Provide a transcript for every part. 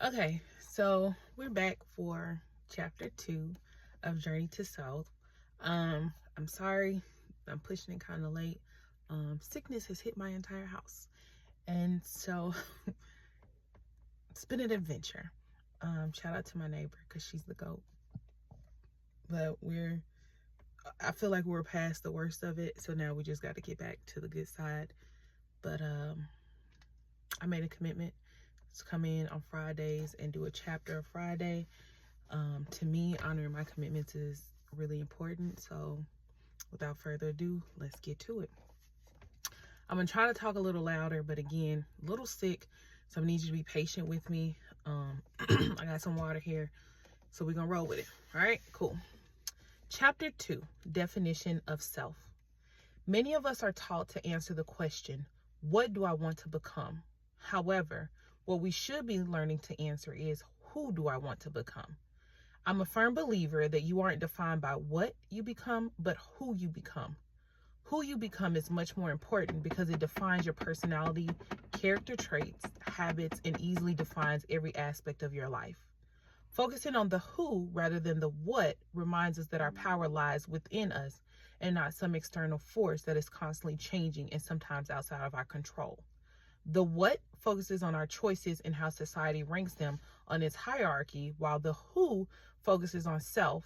Okay, so we're back for chapter 2 of Journey to South. I'm sorry, I'm pushing it kind of late. Sickness has hit my entire house, and so it's been an adventure. Shout out to my neighbor because she's the goat. But I feel like we're past the worst of it, so now we just got to get back to the good side. But I made a commitment to come in on Fridays and do a chapter of Friday. To me, honoring my commitments is really important. So without further ado, let's get to it. I'm going to try to talk a little louder, but again, a little sick. So I need you to be patient with me. I got some water here, so we're going to roll with it. All right, cool. Chapter 2, Definition of Self. Many of us are taught to answer the question, what do I want to become? However, what we should be learning to answer is, who do I want to become? I'm a firm believer that you aren't defined by what you become, but who you become. Who you become is much more important because it defines your personality, character traits, habits, and easily defines every aspect of your life. Focusing on the who rather than the what reminds us that our power lies within us and not some external force that is constantly changing and sometimes outside of our control. The what focuses on our choices and how society ranks them on its hierarchy, while the who focuses on self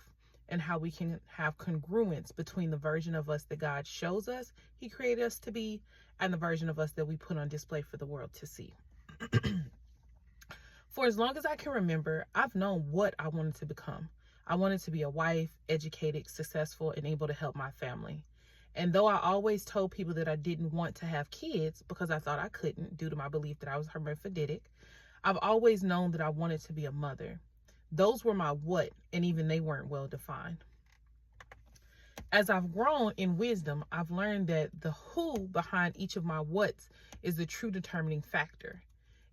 and how we can have congruence between the version of us that God shows us He created us to be and the version of us that we put on display for the world to see. For as long as I can remember, I've known what I wanted to become. I wanted to be a wife, educated, successful, and able to help my family. And though I always told people that I didn't want to have kids because I thought I couldn't due to my belief that I was hermaphroditic, I've always known that I wanted to be a mother. Those were my what, and even they weren't well defined. As I've grown in wisdom, I've learned that the who behind each of my whats is the true determining factor.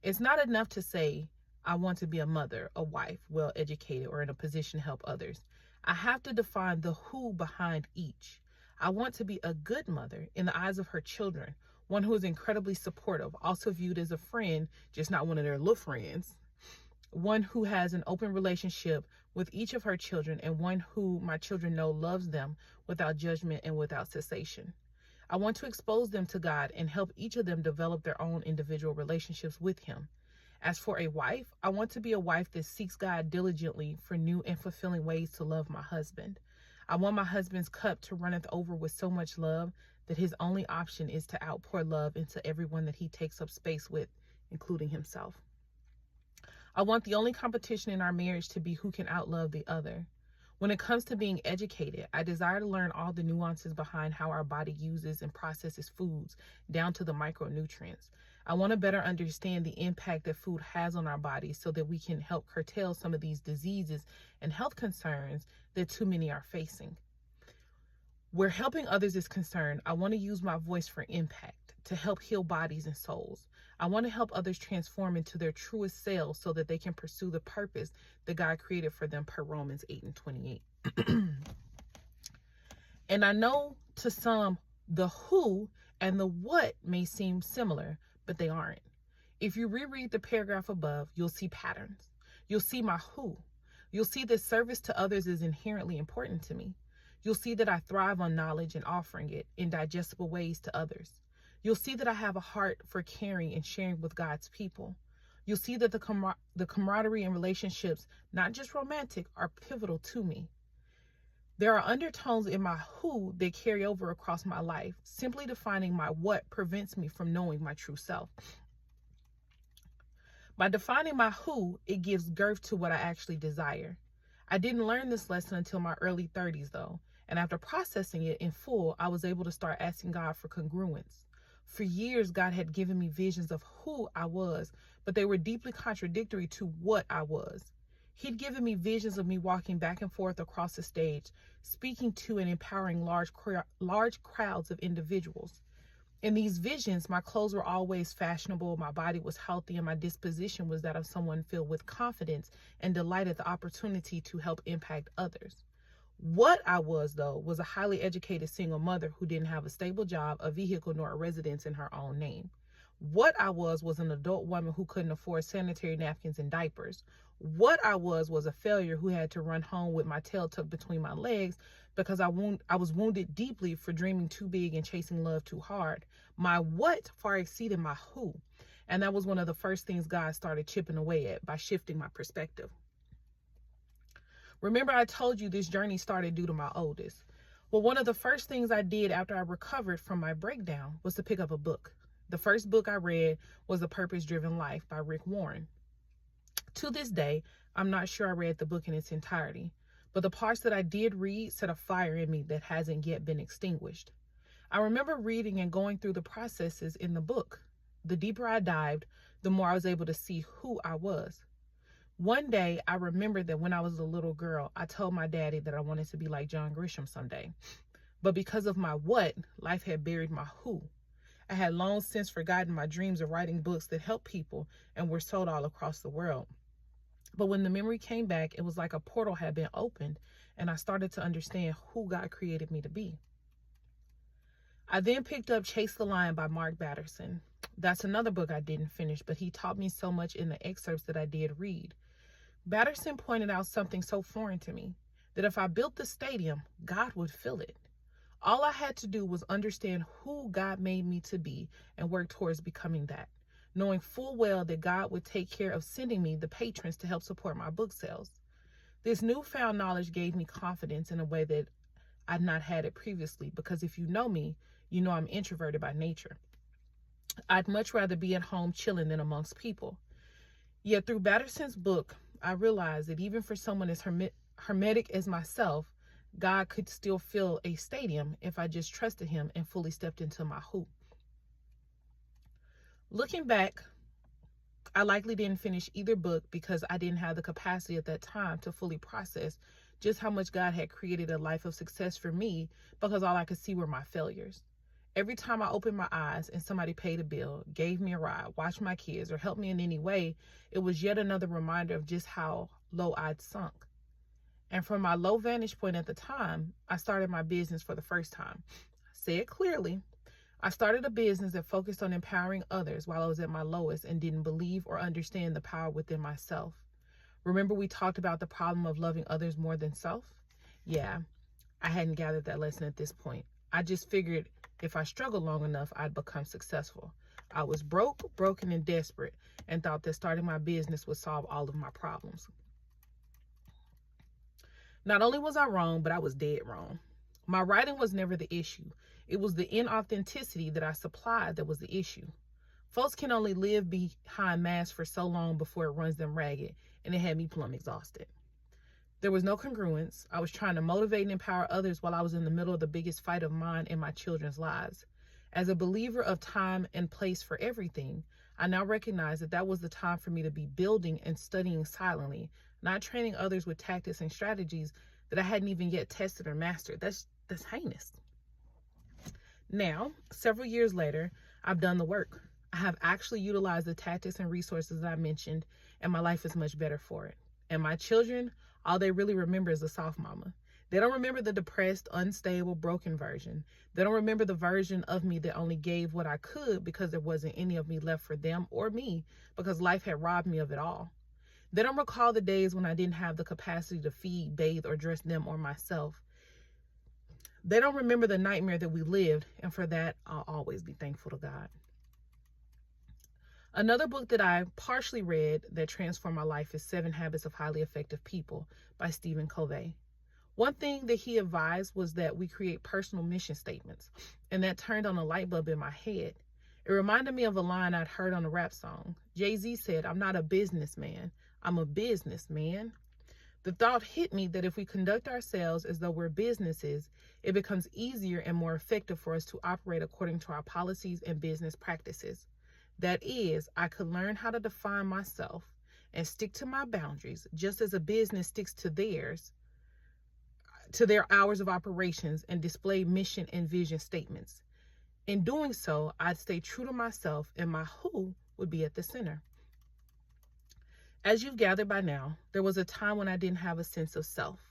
It's not enough to say, I want to be a mother, a wife, well educated, or in a position to help others. I have to define the who behind each. I want to be a good mother in the eyes of her children, one who is incredibly supportive, also viewed as a friend, just not one of their little friends. One who has an open relationship with each of her children, and one who my children know loves them without judgment and without cessation. I want to expose them to God and help each of them develop their own individual relationships with Him. As for a wife, I want to be a wife that seeks God diligently for new and fulfilling ways to love my husband. I want my husband's cup to runneth over with so much love that his only option is to outpour love into everyone that he takes up space with, including himself. I want the only competition in our marriage to be who can outlove the other. When it comes to being educated, I desire to learn all the nuances behind how our body uses and processes foods, down to the micronutrients. I want to better understand the impact that food has on our bodies so that we can help curtail some of these diseases and health concerns that too many are facing. Where helping others is concerned, I want to use my voice for impact, to help heal bodies and souls. I want to help others transform into their truest selves so that they can pursue the purpose that God created for them per Romans 8:28. And I know to some, the who and the what may seem similar, but they aren't. If you reread the paragraph above, you'll see patterns. You'll see my who. You'll see that service to others is inherently important to me. You'll see that I thrive on knowledge and offering it in digestible ways to others. You'll see that I have a heart for caring and sharing with God's people. You'll see that the camaraderie and relationships, not just romantic, are pivotal to me. There are undertones in my who that carry over across my life. Simply defining my what prevents me from knowing my true self. By defining my who, it gives girth to what I actually desire. I didn't learn this lesson until my early 30s though, and after processing it in full, I was able to start asking God for congruence. For years, God had given me visions of who I was, but they were deeply contradictory to what I was. He'd given me visions of me walking back and forth across the stage, speaking to and empowering large crowds of individuals. In these visions, my clothes were always fashionable, my body was healthy, and my disposition was that of someone filled with confidence and delight at the opportunity to help impact others. What I was, though, was a highly educated single mother who didn't have a stable job, a vehicle, nor a residence in her own name. What I was an adult woman who couldn't afford sanitary napkins and diapers. What I was a failure who had to run home with my tail tucked between my legs because I was wounded deeply for dreaming too big and chasing love too hard. My what far exceeded my who. And that was one of the first things God started chipping away at by shifting my perspective. Remember, I told you this journey started due to my oldest. Well, one of the first things I did after I recovered from my breakdown was to pick up a book. The first book I read was The Purpose-Driven Life by Rick Warren. To this day, I'm not sure I read the book in its entirety, but the parts that I did read set a fire in me that hasn't yet been extinguished. I remember reading and going through the processes in the book. The deeper I dived, the more I was able to see who I was. One day, I remembered that when I was a little girl, I told my daddy that I wanted to be like John Grisham someday. But because of my what, life had buried my who. I had long since forgotten my dreams of writing books that helped people and were sold all across the world. But when the memory came back, it was like a portal had been opened, and I started to understand who God created me to be. I then picked up Chase the Lion by Mark Batterson. That's another book I didn't finish, but he taught me so much in the excerpts that I did read. Batterson pointed out something so foreign to me, that if I built the stadium, God would fill it. All I had to do was understand who God made me to be and work towards becoming that, knowing full well that God would take care of sending me the patrons to help support my book sales. This newfound knowledge gave me confidence in a way that I'd not had it previously, because if you know me, you know I'm introverted by nature. I'd much rather be at home chilling than amongst people. Yet through Batterson's book, I realized that even for someone as hermetic as myself, God could still fill a stadium if I just trusted him and fully stepped into my who. Looking back, I likely didn't finish either book because I didn't have the capacity at that time to fully process just how much God had created a life of success for me, because all I could see were my failures. Every time I opened my eyes and somebody paid a bill, gave me a ride, watched my kids, or helped me in any way, it was yet another reminder of just how low I'd sunk. And from my low vantage point at the time, I started my business for the first time. Say it clearly. I started a business that focused on empowering others while I was at my lowest and didn't believe or understand the power within myself. Remember we talked about the problem of loving others more than self? Yeah, I hadn't gathered that lesson at this point. I just figured if I struggled long enough, I'd become successful. I was broken, and desperate, and thought that starting my business would solve all of my problems. Not only was I wrong, but I was dead wrong. My writing was never the issue. It was the inauthenticity that I supplied that was the issue. Folks can only live behind masks for so long before it runs them ragged, and it had me plumb exhausted. There was no congruence. I was trying to motivate and empower others while I was in the middle of the biggest fight of mine and my children's lives. As a believer of time and place for everything, I now recognize that that was the time for me to be building and studying silently, not training others with tactics and strategies that I hadn't even yet tested or mastered. That's heinous. Now, several years later, I've done the work. I have actually utilized the tactics and resources that I mentioned, and my life is much better for it. And my children, all they really remember is the soft mama. They don't remember the depressed, unstable, broken version. They don't remember the version of me that only gave what I could because there wasn't any of me left for them or me, because life had robbed me of it all. They don't recall the days when I didn't have the capacity to feed, bathe, or dress them or myself. They don't remember the nightmare that we lived, and for that, I'll always be thankful to God. Another book that I partially read that transformed my life is 7 Habits of Highly Effective People by Stephen Covey. One thing that he advised was that we create personal mission statements, and that turned on a light bulb in my head. It reminded me of a line I'd heard on a rap song. Jay-Z said, "I'm not a businessman, I'm a businessman." The thought hit me that if we conduct ourselves as though we're businesses, it becomes easier and more effective for us to operate according to our policies and business practices. That is, I could learn how to define myself and stick to my boundaries, just as a business sticks to their hours of operations and display mission and vision statements. In doing so, I'd stay true to myself, and my who would be at the center. As you've gathered by now, there was a time when I didn't have a sense of self.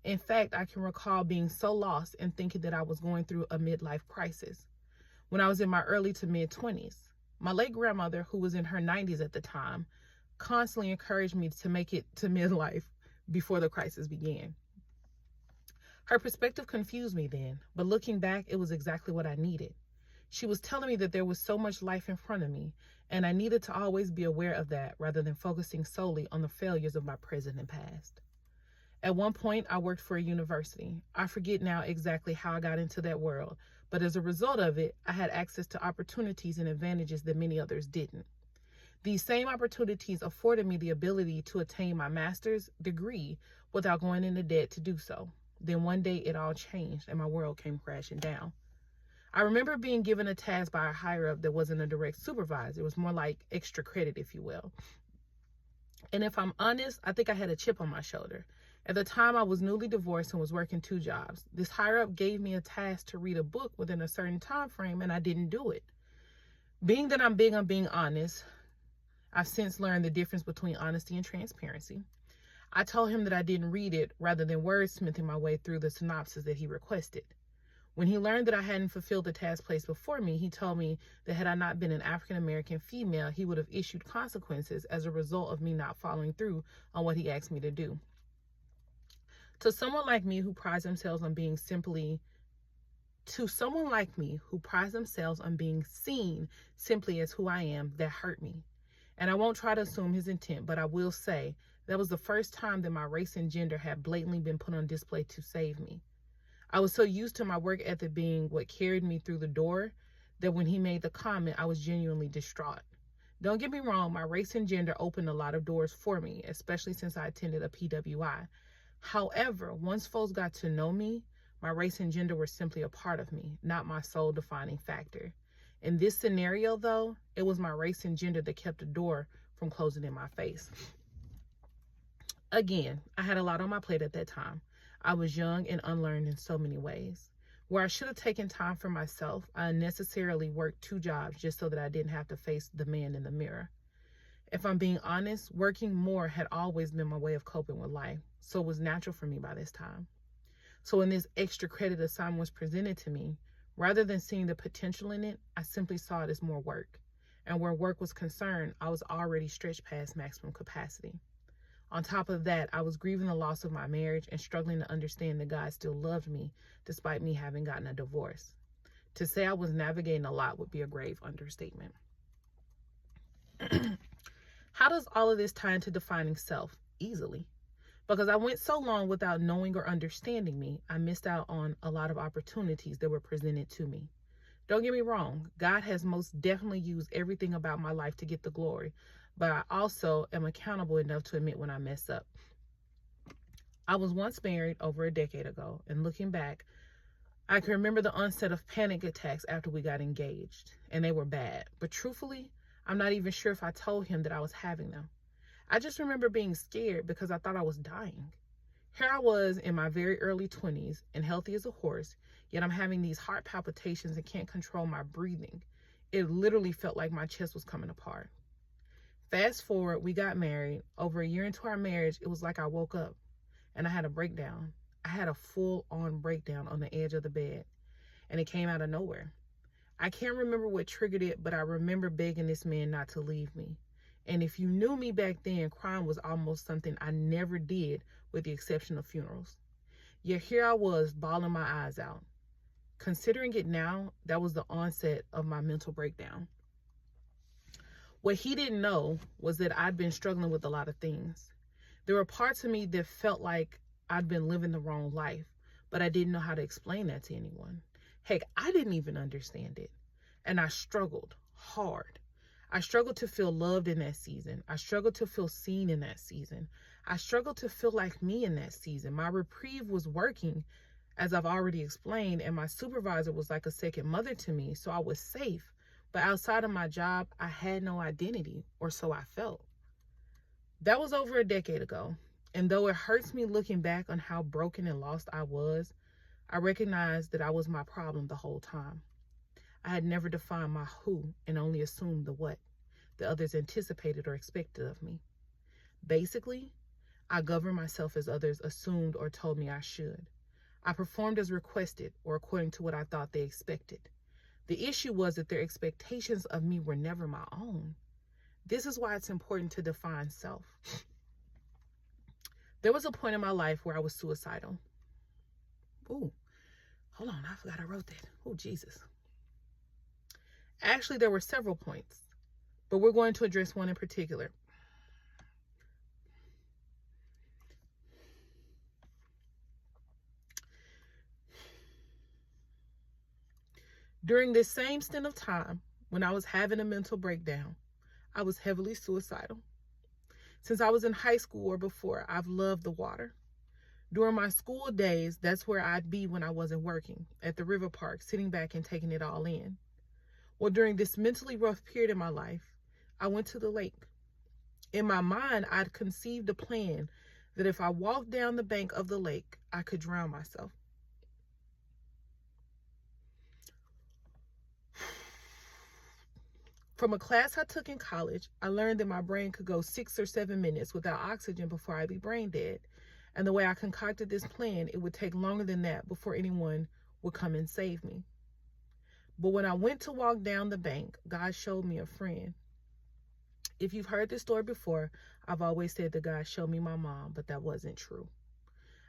In fact, I can recall being so lost and thinking that I was going through a midlife crisis when I was in my early to mid-20s. My late grandmother, who was in her 90s at the time, constantly encouraged me to make it to midlife before the crisis began. Her perspective confused me then, but looking back, it was exactly what I needed. She was telling me that there was so much life in front of me, and I needed to always be aware of that rather than focusing solely on the failures of my present and past. At one point, I worked for a university. I forget now exactly how I got into that world, but as a result of it, I had access to opportunities and advantages that many others didn't. These same opportunities afforded me the ability to attain my master's degree without going into debt to do so. Then one day it all changed and my world came crashing down. I remember being given a task by a higher up that wasn't a direct supervisor. It was more like extra credit, if you will. And if I'm honest, I think I had a chip on my shoulder. At the time, I was newly divorced and was working 2 jobs. This higher up gave me a task to read a book within a certain time frame, and I didn't do it. Being that I'm big on being honest, I've since learned the difference between honesty and transparency. I told him that I didn't read it rather than wordsmithing my way through the synopsis that he requested. When he learned that I hadn't fulfilled the task placed before me, he told me that had I not been an African American female, he would have issued consequences as a result of me not following through on what he asked me to do. To someone like me who prides themselves on being seen simply as who I am, that hurt me. And I won't try to assume his intent, but I will say that was the first time that my race and gender had blatantly been put on display to save me. I was so used to my work ethic being what carried me through the door that when he made the comment, I was genuinely distraught. Don't get me wrong, my race and gender opened a lot of doors for me, especially since I attended a PWI. However, once folks got to know me, my race and gender were simply a part of me, not my sole defining factor. In this scenario, though, it was my race and gender that kept the door from closing in my face. Again, I had a lot on my plate at that time. I was young and unlearned in so many ways. Where I should have taken time for myself, I unnecessarily worked 2 jobs just so that I didn't have to face the man in the mirror. If I'm being honest, working more had always been my way of coping with life, so it was natural for me by this time. So when this extra credit assignment was presented to me, rather than seeing the potential in it, I simply saw it as more work. And where work was concerned, I was already stretched past maximum capacity. On top of that, I was grieving the loss of my marriage and struggling to understand that God still loved me despite me having gotten a divorce. To say I was navigating a lot would be a grave understatement. How does all of this tie into defining self? Easily. Because I went so long without knowing or understanding me, I missed out on a lot of opportunities that were presented to me. Don't get me wrong, God has most definitely used everything about my life to get the glory, but I also am accountable enough to admit when I mess up. I was once married over a decade ago, and looking back, I can remember the onset of panic attacks after we got engaged, and they were bad. But truthfully, I'm not even sure if I told him that I was having them. I just remember being scared because I thought I was dying. Here I was in my very early 20s and healthy as a horse, yet I'm having these heart palpitations and can't control my breathing. It literally felt like my chest was coming apart. Fast forward, we got married. Over a year into our marriage, it was like I woke up and I had a breakdown. I had a full-on breakdown on the edge of the bed, and it came out of nowhere. I can't remember what triggered it, but I remember begging this man not to leave me. And if you knew me back then, crying was almost something I never did, with the exception of funerals. Yet here I was, bawling my eyes out. Considering it now, that was the onset of my mental breakdown. What he didn't know was that I'd been struggling with a lot of things. There were parts of me that felt like I'd been living the wrong life, but I didn't know how to explain that to anyone. Heck, I didn't even understand it. And I struggled hard. I struggled to feel loved in that season. I struggled to feel seen in that season. I struggled to feel like me in that season. My reprieve was working, as I've already explained, and my supervisor was like a second mother to me, so I was safe. But outside of my job, I had no identity, or so I felt. That was over a decade ago, and though it hurts me looking back on how broken and lost I was, I recognize that I was my problem the whole time. I had never defined my who and only assumed the what that others anticipated or expected of me. Basically, I governed myself as others assumed or told me I should. I performed as requested or according to what I thought they expected. The issue was that their expectations of me were never my own. This is why it's important to define self. There was a point in my life where I was suicidal. Ooh, hold on, I forgot I wrote that. Oh, Jesus. Actually, there were several points, but we're going to address one in particular. During this same stint of time, when I was having a mental breakdown, I was heavily suicidal. Since I was in high school or before, I've loved the water. During my school days, that's where I'd be when I wasn't working, at the river park, sitting back and taking it all in. Well, during this mentally rough period in my life, I went to the lake. In my mind, I'd conceived a plan that if I walked down the bank of the lake, I could drown myself. From a class I took in college, I learned that my brain could go 6 or 7 minutes without oxygen before I'd be brain dead. And the way I concocted this plan, it would take longer than that before anyone would come and save me. But when I went to walk down the bank, God showed me a friend. If you've heard this story before, I've always said that God showed me my mom, but that wasn't true.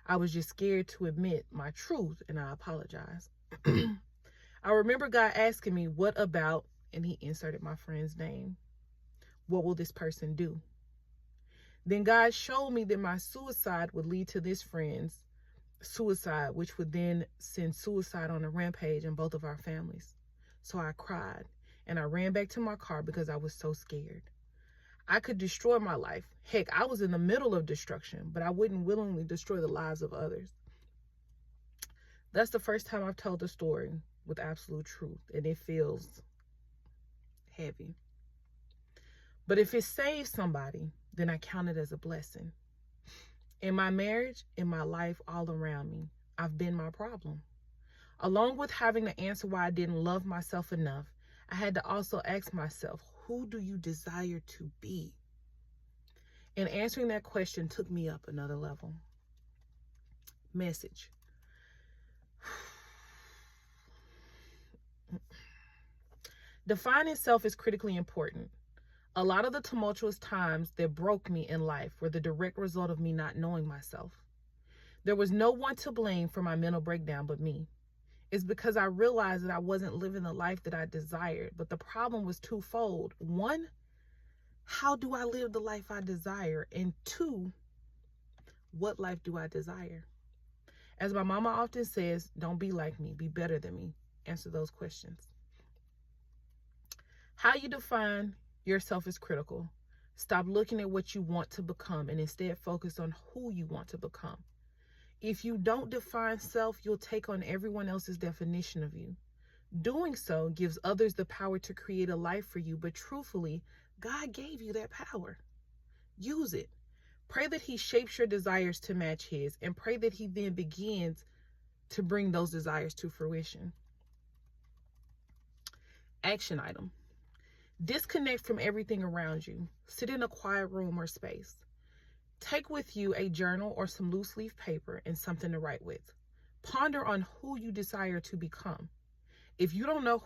I was just scared to admit my truth, and I apologize. I remember God asking me, what about, and he inserted my friend's name. What will this person do? Then God showed me that my suicide would lead to this friend's suicide, which would then send suicide on a rampage in both of our families. So I cried and I ran back to my car because I was so scared. I could destroy my life. Heck, I was in the middle of destruction, but I wouldn't willingly destroy the lives of others. That's the first time I've told the story with absolute truth, and it feels heavy. But if it saves somebody, then I count it as a blessing. In my marriage, in my life, all around me, I've been my problem. Along with having to answer why I didn't love myself enough, I had to also ask myself, who do you desire to be? And answering that question took me up another level. Message. Defining self is critically important. A lot of the tumultuous times that broke me in life were the direct result of me not knowing myself. There was no one to blame for my mental breakdown but me. It's because I realized that I wasn't living the life that I desired, but the problem was twofold. One, how do I live the life I desire? And two, what life do I desire? As my mama often says, don't be like me, be better than me. Answer those questions. How you define yourself is critical. Stop looking at what you want to become and instead focus on who you want to become. If you don't define self, you'll take on everyone else's definition of you. Doing so gives others the power to create a life for you, but truthfully, God gave you that power. Use it. Pray that he shapes your desires to match his, and pray that he then begins to bring those desires to fruition. Action item. Disconnect from everything around you. Sit in a quiet room or space. Take with you a journal or some loose leaf paper and something to write with. Ponder on who you desire to become. If you don't know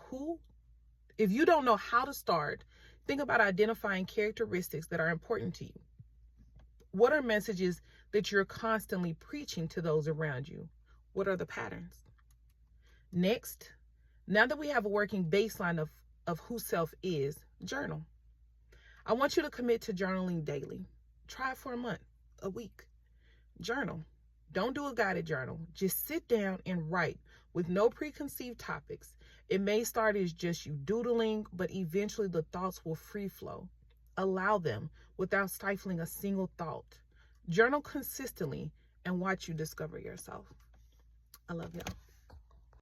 how to start, think about identifying characteristics that are important to you. What are messages that you're constantly preaching to those around you? What are the patterns? Next, now that we have a working baseline of who self is, journal. I want you to commit to journaling daily. Try it for a month, a week. Journal. Don't do a guided journal. Just sit down and write with no preconceived topics. It may start as just you doodling, but eventually the thoughts will free flow. Allow them without stifling a single thought. Journal consistently and watch you discover yourself. I love y'all.